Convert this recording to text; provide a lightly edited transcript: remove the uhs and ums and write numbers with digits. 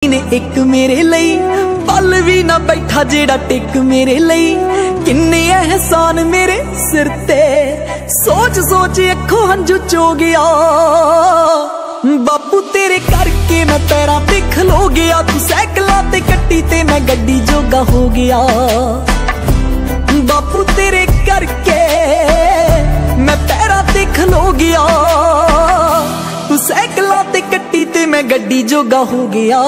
ने एक मेरे लई पल भी ना बैठा जेड़ा टिक मेरे लई। किन्ने एहसान मेरे सिर ते सोच सोच अखों हंझू चो गया। बापू तेरे करके मैं पैरां ते खलो गया। तू सैकलां ते कट्टी ते मैं गड्डी जोगा हो गया। बापू तेरे करके मैं पैरां ते खलो गया। तू सैकलां ते कट्टी ते मैं गड्डी जोगा हो गया।